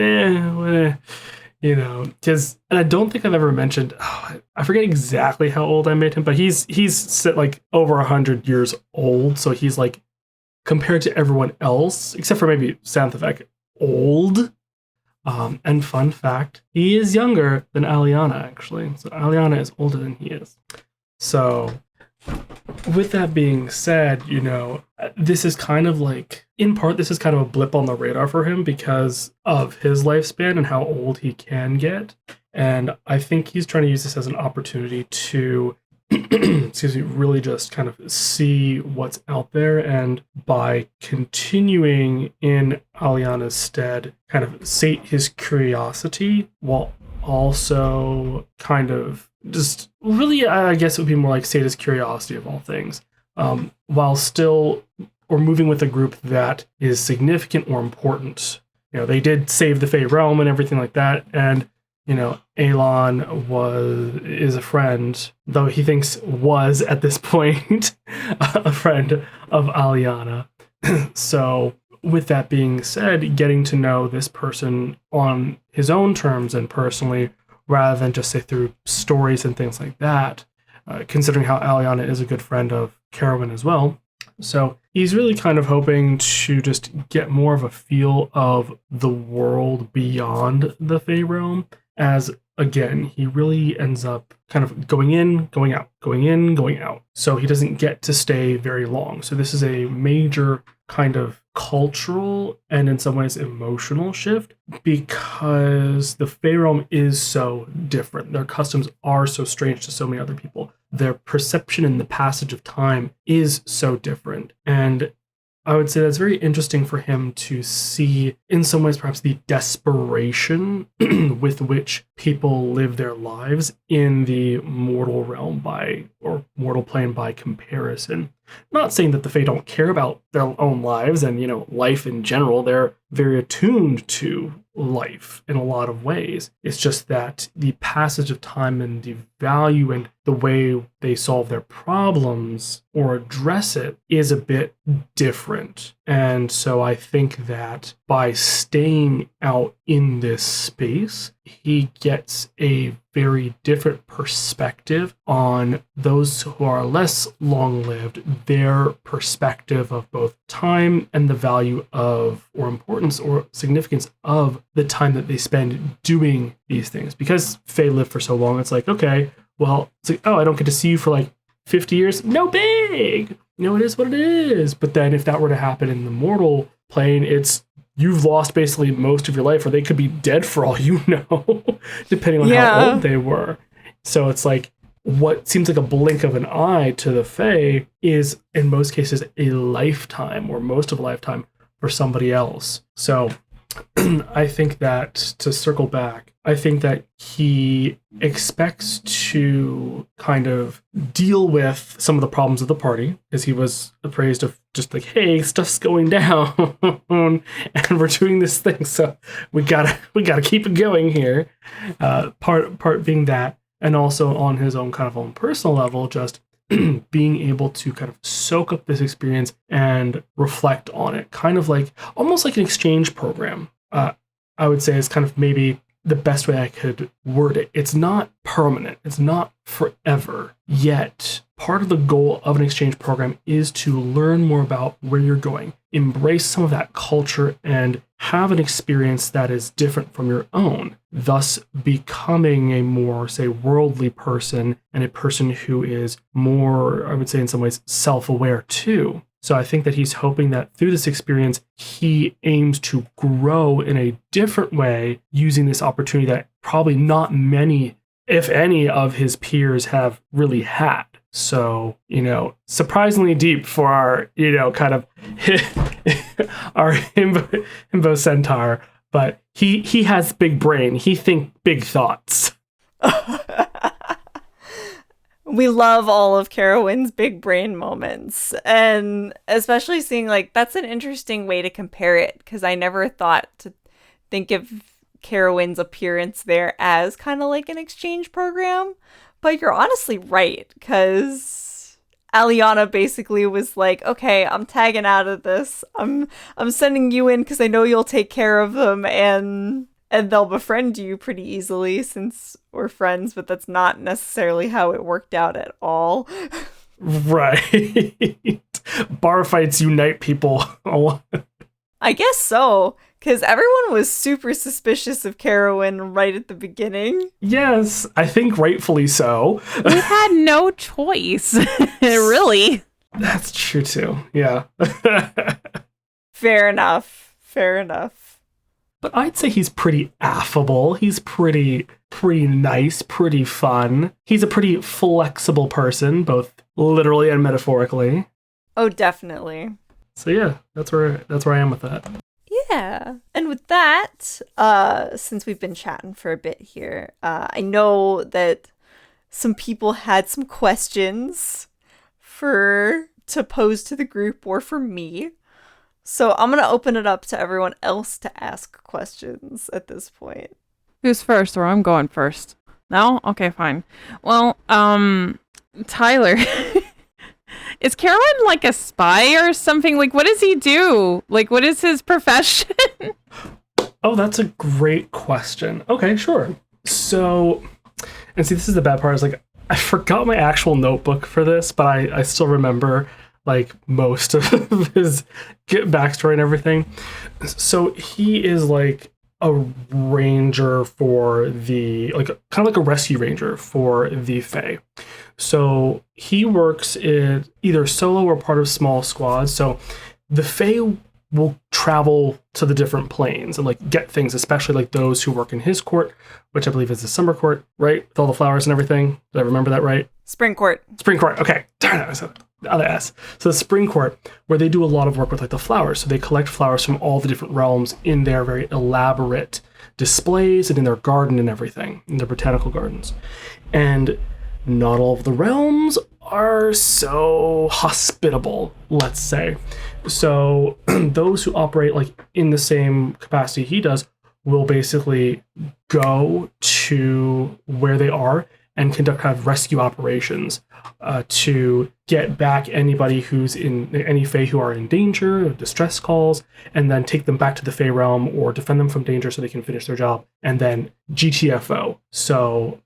Because, and I don't think I've ever mentioned, I forget exactly how old I made him, but he's like over 100 years old, so he's like, compared to everyone else, except for maybe Xanthivek, old. And fun fact, he is younger than Aliana, actually. So Aliana is older than he is. So, with that being said, this is kind of like, in part, this is kind of a blip on the radar for him because of his lifespan and how old he can get. And I think he's trying to use this as an opportunity to, really just kind of see what's out there. And by continuing in Aliana's stead, kind of sate his curiosity while also kind of just really, I guess it would be more like sate his curiosity of all things, while still, or moving with a group that is significant or important. They did save the Fey Realm and everything like that, and Elon is a friend, though he thinks was at this point a friend of Aliana. So with that being said, getting to know this person on his own terms and personally, rather than just say through stories and things like that, considering how Aliana is a good friend of Carowin as well. So he's really kind of hoping to just get more of a feel of the world beyond the Fey Realm, as, again, he really ends up kind of going in, going out, going in, going out. So he doesn't get to stay very long. So this is a major kind of cultural and in some ways emotional shift, because the Fey Realm is so different. Their customs are so strange to so many other people. Their perception in the passage of time is so different. And I would say that's very interesting for him to see, in some ways, perhaps the desperation with which people live their lives in the mortal realm or mortal plane by comparison. Not saying that the Fae don't care about their own lives and, life in general. They're very attuned to life in a lot of ways. It's just that the passage of time and the value and the way they solve their problems or address it is a bit different. And so I think that by staying out in this space, he gets a very different perspective on those who are less long-lived, their perspective of both time and the value of, or importance or significance of, the time that they spend doing these things. Because Fae live for so long, it's like, okay, well, it's like, oh, I don't get to see you for like 50 years. No big! It is what it is. But then if that were to happen in the mortal plane, it's you've lost basically most of your life, or they could be dead for all you know, depending on how old they were. So it's like, what seems like a blink of an eye to the Fae is, in most cases, a lifetime or most of a lifetime for somebody else. So I think that, to circle back, I think that he expects to kind of deal with some of the problems of the party, because he was appraised of just like, hey, stuff's going down and we're doing this thing, so we gotta keep it going here. Part being that, and also on his own kind of own personal level, just being able to kind of soak up this experience and reflect on it, kind of like almost like an exchange program. I would say is kind of maybe the best way I could word it. It's not permanent. It's not forever. Yet, part of the goal of an exchange program is to learn more about where you're going, embrace some of that culture, and have an experience that is different from your own, thus becoming a more, say, worldly person, and a person who is more, I would say in some ways, self-aware too. So I think that he's hoping that through this experience, he aims to grow in a different way using this opportunity that probably not many, if any, of his peers have really had. So, surprisingly deep for our, kind of our himbo centaur, but he has big brain. He thinks big thoughts. We love all of Carowin's big brain moments, and especially seeing, like, that's an interesting way to compare it, because I never thought to think of Carowin's appearance there as kind of like an exchange program, but you're honestly right, because Aliana basically was like, okay, I'm tagging out of this, I'm sending you in because I know you'll take care of them, and they'll befriend you pretty easily since we're friends, but that's not necessarily how it worked out at all. Right. Bar fights unite people a lot. I guess so, because everyone was super suspicious of Carowin right at the beginning. Yes, I think rightfully so. We had no choice, really. That's true too, yeah. Fair enough. But I'd say he's pretty affable. He's pretty nice, pretty fun. He's a pretty flexible person, both literally and metaphorically. Oh, definitely. So yeah, that's where I am with that. Yeah. And with that, since we've been chatting for a bit here, I know that some people had some questions to pose to the group or for me. So I'm going to open it up to everyone else to ask questions at this point. Who's first, or I'm going first? No? Okay, fine. Well, Tyler, is Carowin like a spy or something? Like, what does he do? Like, what is his profession? Oh, that's a great question. Okay, sure. So, and see, this is the bad part, is like, I forgot my actual notebook for this, but I still remember like most of his backstory and everything. So he is like a ranger for kind of like a rescue ranger for the Fae. So he works in either solo or part of small squads. So the Fae will travel to the different planes and like get things, especially like those who work in his court, which I believe is the summer court, right? With all the flowers and everything. Did I remember that right? Spring court. Okay. Darn it. I said the other S. So the spring court, where they do a lot of work with like the flowers. So they collect flowers from all the different realms in their very elaborate displays and in their garden and everything, in their botanical gardens. And not all of the realms are so hospitable, let's say. So those who operate like in the same capacity he does will basically go to where they are and conduct kind of rescue operations to get back anybody who's in any Fae who are in danger, distress calls, and then take them back to the Fae realm or defend them from danger so they can finish their job, and then GTFO. So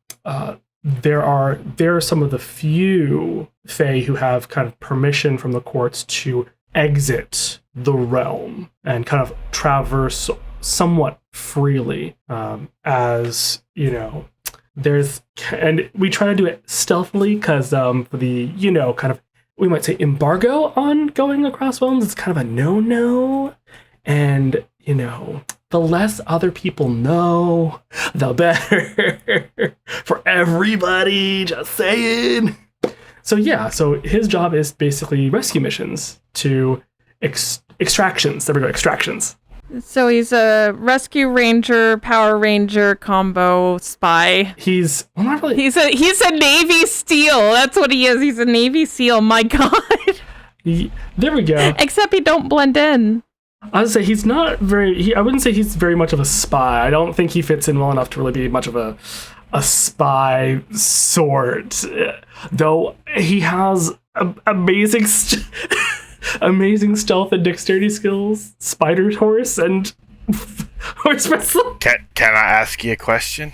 there are some of the few Fae who have kind of permission from the courts to exit the realm and kind of traverse somewhat freely, as you know. And we try to do it stealthily because for the, kind of, we might say embargo on going across realms, it's kind of a no-no. And, the less other people know, the better for everybody. Just saying. So yeah, so his job is basically rescue missions to extractions. There we go, extractions. So he's a rescue ranger, Power Ranger combo spy. He's well, not really. He's a Navy SEAL. That's what he is. He's a Navy SEAL. My God. There we go. Except he don't blend in. I would say he's not very. I wouldn't say he's very much of a spy. I don't think he fits in well enough to really be much of a spy sort. Though he has amazing amazing stealth and dexterity skills, spider horse, and horse wrestling. Can I ask you a question?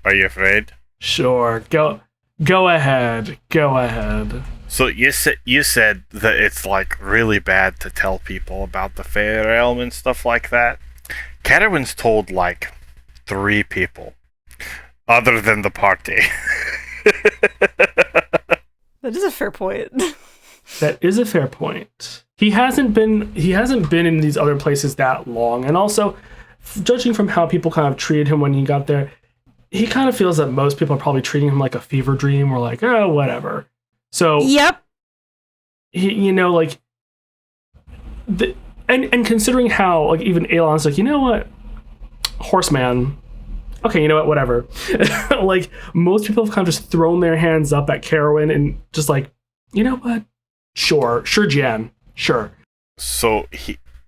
Are you afraid? Sure, go ahead. So you said that it's like really bad to tell people about the Fair Realm and stuff like that. Carowin's told like 3 people, other than the party. That is a fair point. That is a fair point. He hasn't been in these other places that long, and also, judging from how people kind of treated him when he got there, he kind of feels that most people are probably treating him like a fever dream or like, oh, whatever. So Yep. he, like, and considering how like even Elon's like, you know what, Horseman. Okay, you know what, whatever. Like, most people have kind of just thrown their hands up at Carowin and just like, you know what? Sure, Jan, sure. So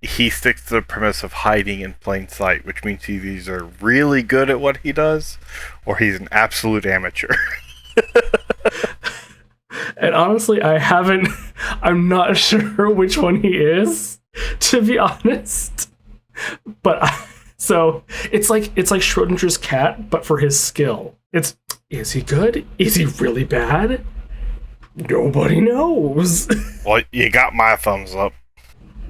he sticks to the premise of hiding in plain sight, which means he's either really good at what he does, or he's an absolute amateur. And honestly, I'm not sure which one he is, to be honest. But so it's like Schrodinger's cat, but for his skill. Is he good? Is he really bad? Nobody knows. Well, you got my thumbs up.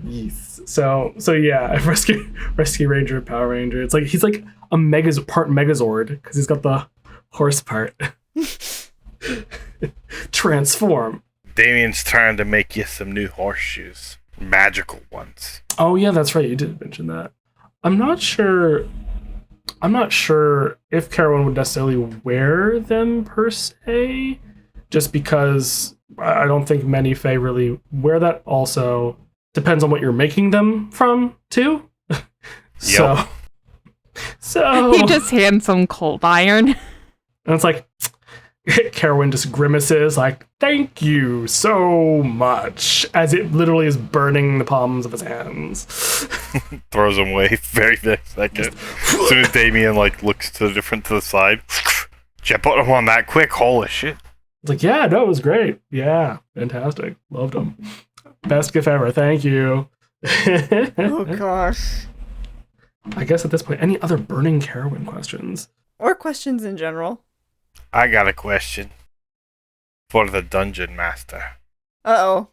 Yes. So yeah, rescue ranger, Power Ranger. It's like he's like a part Megazord because he's got the horse part. Transform. Damien's trying to make you some new horseshoes, magical ones. Oh yeah, that's right. You did mention that. I'm not sure if Carowin would necessarily wear them per se, just because I don't think many Fae really wear that. Also, depends on what you're making them from, too. So He just hands some cold iron. And it's like, Carowin just grimaces, like, thank you so much, as it literally is burning the palms of his hands. Throws them away very next second. As soon as Damien like looks to the side, you put him on that quick. Holy shit! It's like, yeah, no, it was great. Yeah, fantastic. Loved him. Best gift ever. Thank you. Oh gosh. I guess at this point, any other burning Carowin questions? Or questions in general. I got a question for the dungeon master. Uh-oh.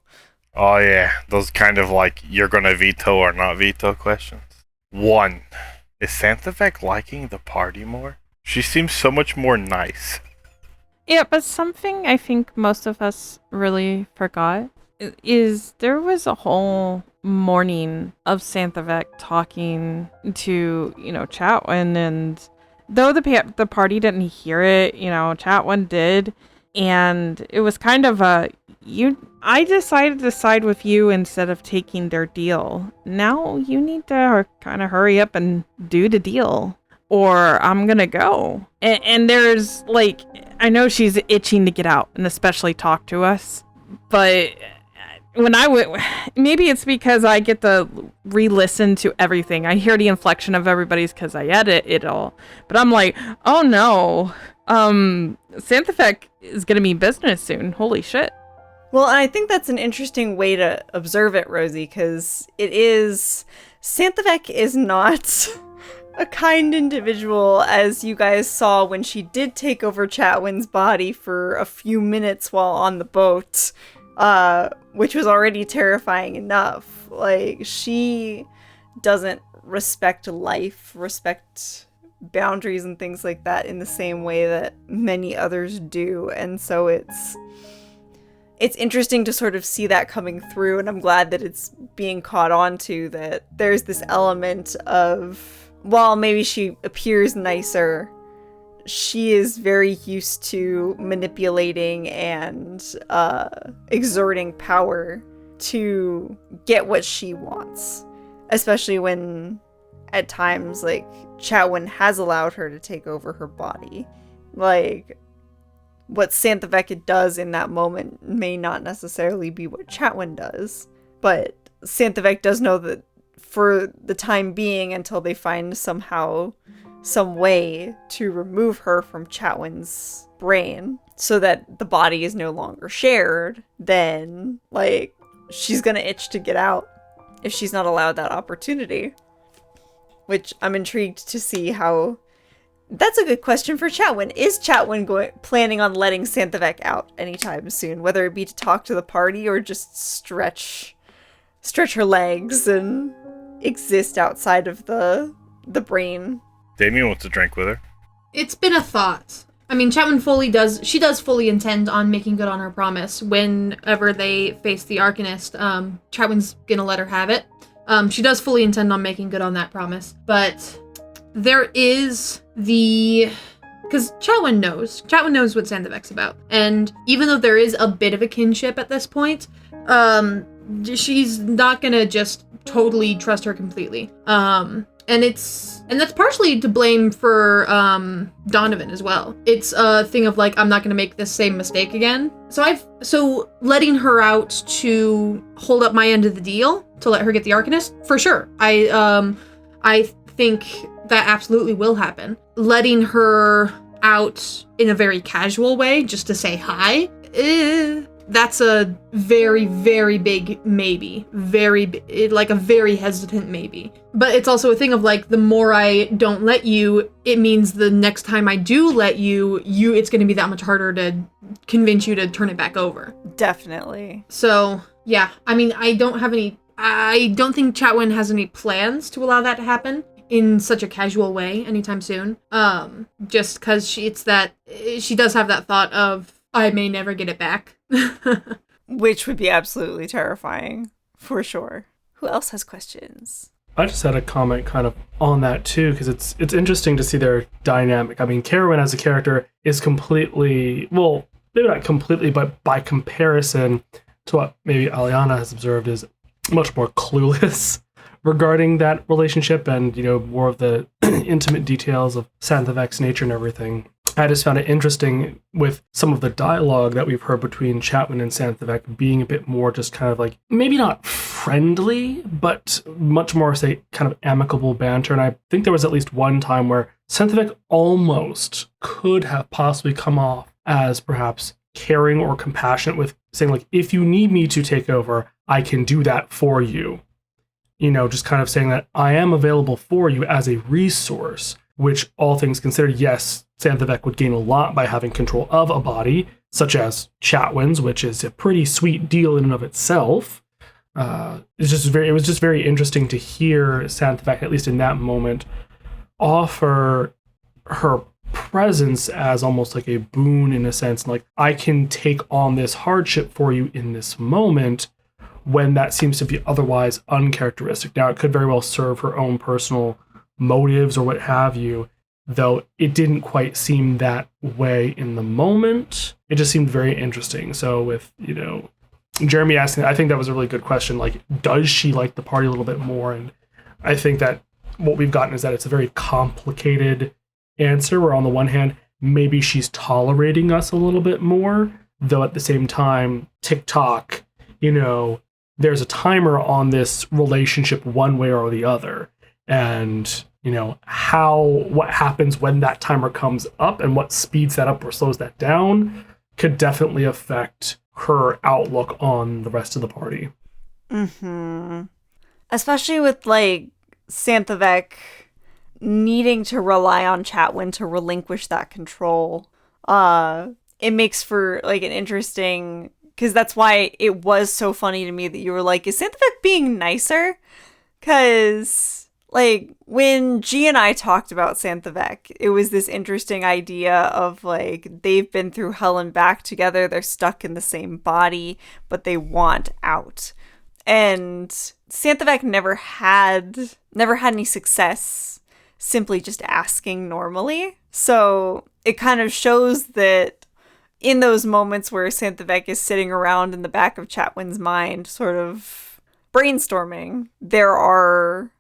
Oh yeah, those kind of like you're gonna veto or not veto questions. 1. Is Santavec liking the party more? She seems so much more nice. Yeah, but something I think most of us really forgot is there was a whole morning of Santavec talking to, Chatwin, and though the party didn't hear it, Chatwin did, and it was kind of I decided to side with you instead of taking their deal. Now you need to kind of hurry up and do the deal, or I'm gonna go. And there's like, I know she's itching to get out and especially talk to us, but when maybe it's because I get to re-listen to everything. I hear the inflection of everybody's because I edit it all, but I'm like, oh no, Santavec is gonna be business soon. Holy shit. Well, I think that's an interesting way to observe it, Rosie, because Santavec is not a kind individual, as you guys saw when she did take over Chatwin's body for a few minutes while on the boat, which was already terrifying enough. Like, she doesn't respect life, respect boundaries and things like that in the same way that many others do, and so it's interesting to sort of see that coming through, and I'm glad that it's being caught on to, that there's this element of, while maybe she appears nicer, she is very used to manipulating and exerting power to get what she wants. Especially when, at times, like, Chatwin has allowed her to take over her body. Like, what Santhavek does in that moment may not necessarily be what Chatwin does, but Santhavek does know that for the time being, until they find some way to remove her from Chatwin's brain so that the body is no longer shared, then, like, she's gonna itch to get out if she's not allowed that opportunity. Which I'm intrigued to see how... That's a good question for Chatwin. Is Chatwin planning on letting Santhavek out anytime soon? Whether it be to talk to the party or just stretch her legs and exist outside of the brain. Damien wants to drink with her. It's been a thought. I mean, Chatwin she does fully intend on making good on her promise. Whenever they face the Arcanist, Chatwin's gonna let her have it. She does fully intend on making good on that promise, but there is because Chatwin knows what Santhavek's about, and even though there is a bit of a kinship at this point, she's not gonna just totally trust her completely. And that's partially to blame for Donovan as well. It's a thing of like, I'm not gonna make this same mistake again. So letting her out to hold up my end of the deal, to let her get the Arcanist, for sure. I think that absolutely will happen. Letting her out in a very casual way, just to say hi, that's a very, very big maybe. Like a very hesitant maybe. But it's also a thing of like, the more I don't let you, it means the next time I do let you, it's going to be that much harder to convince you to turn it back over. Definitely. So, yeah. I mean, I don't think Chatwin has any plans to allow that to happen in such a casual way anytime soon. Just because she does have that thought of, I may never get it back. Which would be absolutely terrifying, for sure. Who else has questions? I just had a comment kind of on that too, because it's interesting to see their dynamic. I mean, Carowin as a character is completely, well, maybe not completely, but by comparison to what maybe Aliana has observed, is much more clueless regarding that relationship and, more of the intimate details of Santhavek's nature and everything. I just found it interesting with some of the dialogue that we've heard between Chatwin and Santhavek being a bit more just kind of like, maybe not friendly, but much more, say, kind of amicable banter. And I think there was at least one time where Santhavek almost could have possibly come off as perhaps caring or compassionate, with saying like, if you need me to take over, I can do that for you. Just kind of saying that I am available for you as a resource, which, all things considered, yes, Santhavek would gain a lot by having control of a body, such as Chatwin's, which is a pretty sweet deal in and of itself. It was just very interesting to hear Santhavek, at least in that moment, offer her presence as almost like a boon in a sense, like, I can take on this hardship for you in this moment, when that seems to be otherwise uncharacteristic. Now, it could very well serve her own personal motives or what have you, though it didn't quite seem that way in the moment. It just seemed very interesting. So with, Jeremy asking, I think that was a really good question. Like, does she like the party a little bit more? And I think that what we've gotten is that it's a very complicated answer, where on the one hand, maybe she's tolerating us a little bit more, though at the same time, TikTok, there's a timer on this relationship one way or the other. And, what happens when that timer comes up and what speeds that up or slows that down could definitely affect her outlook on the rest of the party. Mm-hmm. Especially with, like, Santhavek needing to rely on Chatwin to relinquish that control. It makes for, like, an interesting... Because that's why it was so funny to me that you were like, is Santhavek being nicer? Because, like when G and I talked about Santhavek, it was this interesting idea of like they've been through hell and back together, they're stuck in the same body, but they want out. And Santhavek never had any success simply just asking normally. So it kind of shows that in those moments where Santhavek is sitting around in the back of Chatwin's mind, sort of brainstorming, there are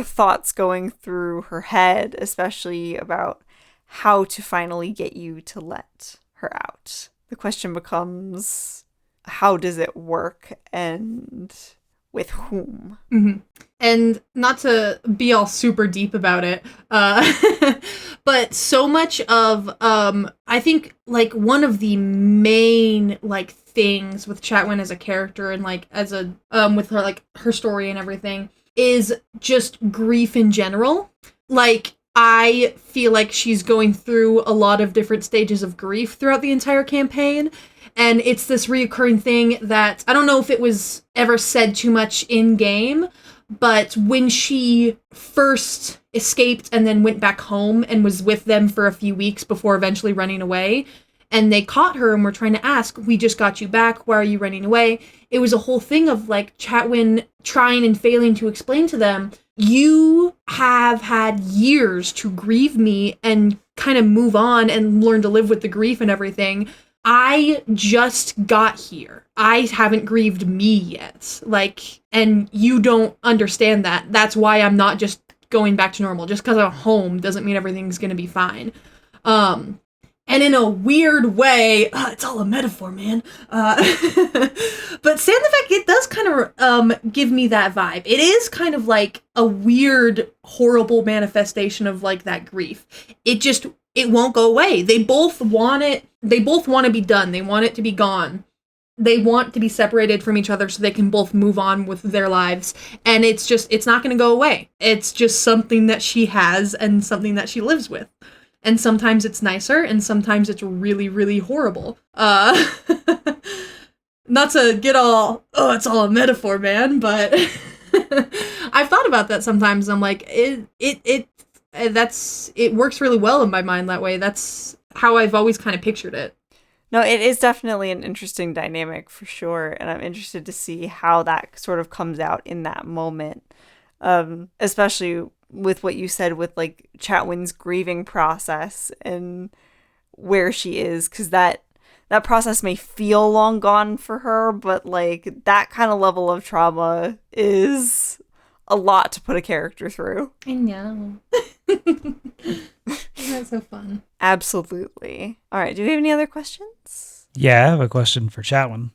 thoughts going through her head, especially about how to finally get you to let her out. The question becomes, how does it work and with whom? Mm-hmm. And not to be all super deep about it, but so much of, I think, like, one of the main, like, things with Chatwin as a character and, like, as a, with her, like, her story and everything is just grief in general. Like, I feel like she's going through a lot of different stages of grief throughout the entire campaign. And it's this reoccurring thing that, I don't know if it was ever said too much in game, but when she first escaped and then went back home and was with them for a few weeks before eventually running away, and they caught her and were trying to ask, we just got you back, why are you running away? It was a whole thing of like Chatwin trying and failing to explain to them, you have had years to grieve me and kind of move on and learn to live with the grief and everything. I just got here. I haven't grieved me yet. Like, and you don't understand that. That's why I'm not just going back to normal. Just because I'm home doesn't mean everything's going to be fine. And in a weird way, it's all a metaphor, man. But Santhavek, it does kind of give me that vibe. It is kind of like a weird, horrible manifestation of like that grief. It won't go away. They both want it. They both want to be done. They want it to be gone. They want to be separated from each other so they can both move on with their lives. And it's not going to go away. It's just something that she has and something that she lives with. And sometimes it's nicer, and sometimes it's really, really horrible. Not to get all, it's all a metaphor, man, but I've thought about that sometimes. I'm like, it works really well in my mind that way. That's how I've always kind of pictured it. No, it is definitely an interesting dynamic for sure, and I'm interested to see how that sort of comes out in that moment, especially with what you said with like Chatwin's grieving process and where she is, because that process may feel long gone for her, but like that kind of level of trauma is a lot to put a character through. I know. That's so fun. Absolutely. All right, do we have any other questions? Yeah, I have a question for Chatwin.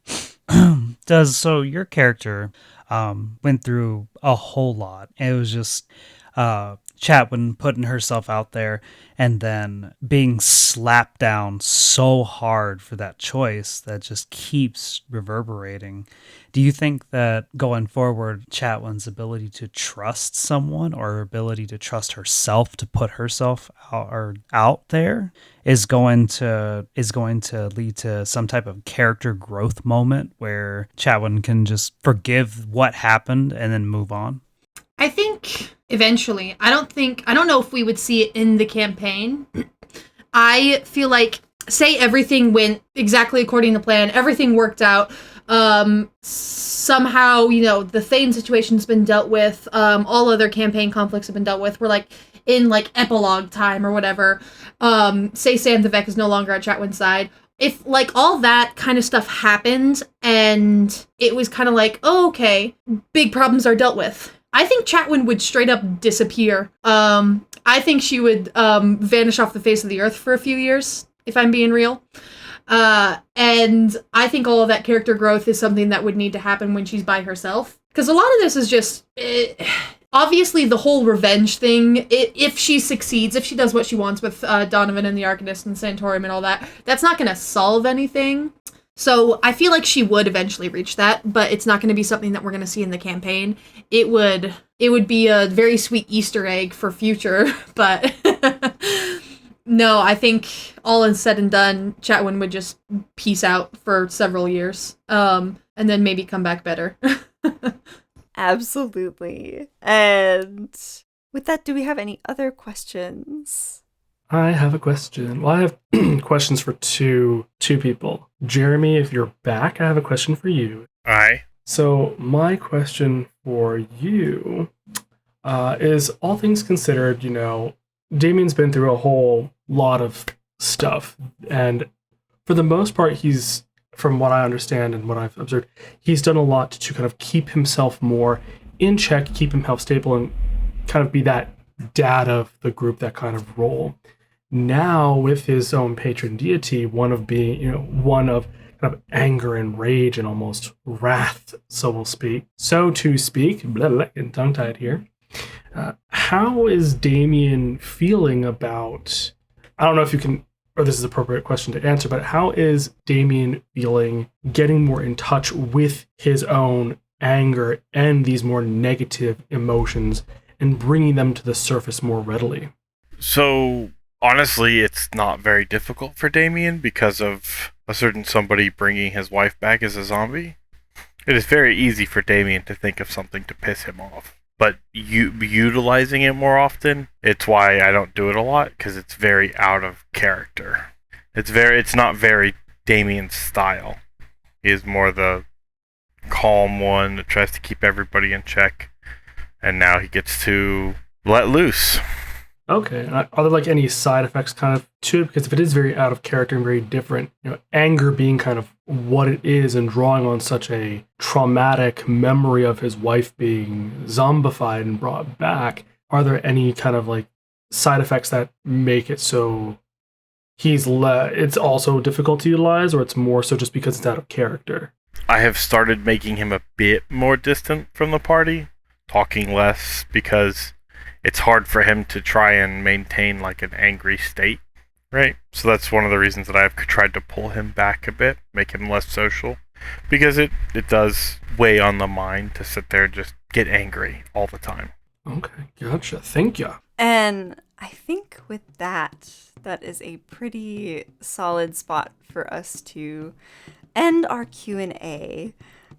So your character went through a whole lot. It was just Chatwin putting herself out there and then being slapped down so hard for that choice that just keeps reverberating. Do you think that going forward, Chatwin's ability to trust someone or her ability to trust herself to put herself out there is going to lead to some type of character growth moment where Chatwin can just forgive what happened and then move on? I think eventually. I don't know if we would see it in the campaign. I feel like, say everything went exactly according to plan, everything worked out, somehow, the Thane situation's been dealt with, all other campaign conflicts have been dealt with, we're like in like epilogue time or whatever, say Santhavek is no longer at Chatwin's side. If like all that kind of stuff happened and it was kind of like, oh, okay, big problems are dealt with, I think Chatwin would straight up disappear. I think she would vanish off the face of the earth for a few years, if I'm being real. And I think all of that character growth is something that would need to happen when she's by herself. Because a lot of this is just... obviously, the whole revenge thing, if she succeeds, if she does what she wants with Donovan and the Arcanist and Santorum and all that, that's not going to solve anything. So I feel like she would eventually reach that, but it's not going to be something that we're going to see in the campaign. It would be a very sweet Easter egg for future, but no, I think all is said and done, Chatwin would just peace out for several years, and then maybe come back better. Absolutely. And With that, do we have any other questions? I have a question. Well, I have questions for two people. Jeremy, if you're back, I have a question for you. Aye. So my question for you is, all things considered, Damien's been through a whole lot of stuff, and for the most part, from what I understand and what I've observed, he's done a lot to kind of keep himself more in check, keep himself stable, and kind of be that dad of the group, that kind of role. Now, with his own patron deity, one of kind of anger and rage and almost wrath, so to speak, blah, blah, getting tongue-tied here. How is Damien feeling about, I don't know if you can, or this is an appropriate question to answer, but how is Damien feeling getting more in touch with his own anger and these more negative emotions and bringing them to the surface more readily? So, honestly, it's not very difficult for Damien because of a certain somebody bringing his wife back as a zombie. It is very easy for Damien to think of something to piss him off. But utilizing it more often, it's why I don't do it a lot, because it's very out of character. It's not very Damien's style. He is more the calm one that tries to keep everybody in check, and now he gets to let loose. Okay. Are there any side effects kind of to it? Because if it is very out of character and very different, anger being kind of what it is and drawing on such a traumatic memory of his wife being zombified and brought back, are there any kind of side effects that make it so it's also difficult to utilize, or it's more so just because it's out of character? I have started making him a bit more distant from the party, talking less, because it's hard for him to try and maintain an angry state, right? So that's one of the reasons that I've tried to pull him back a bit, make him less social, because it does weigh on the mind to sit there and just get angry all the time. Okay, gotcha. Thank you. And I think with that is a pretty solid spot for us to end our Q&A.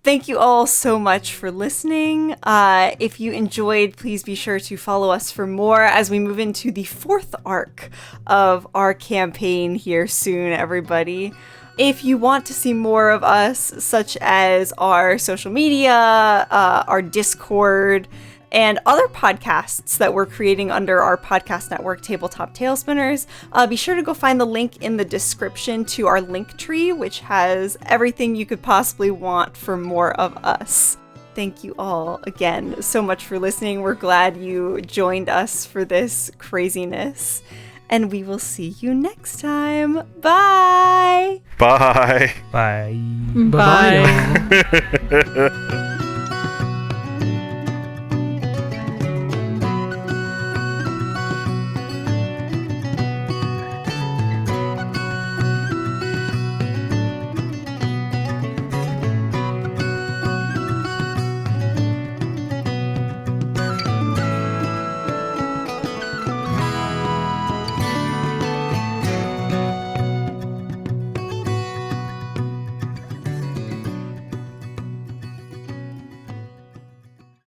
Thank you all so much for listening. If you enjoyed, please be sure to follow us for more as we move into the 4th arc of our campaign here soon, everybody. If you want to see more of us, such as our social media, our Discord, and other podcasts that we're creating under our podcast network, Tabletop Tailspinners, be sure to go find the link in the description to our link tree, which has everything you could possibly want for more of us. Thank you all again so much for listening. We're glad you joined us for this craziness. And we will see you next time. Bye! Bye! Bye. Bye. Bye.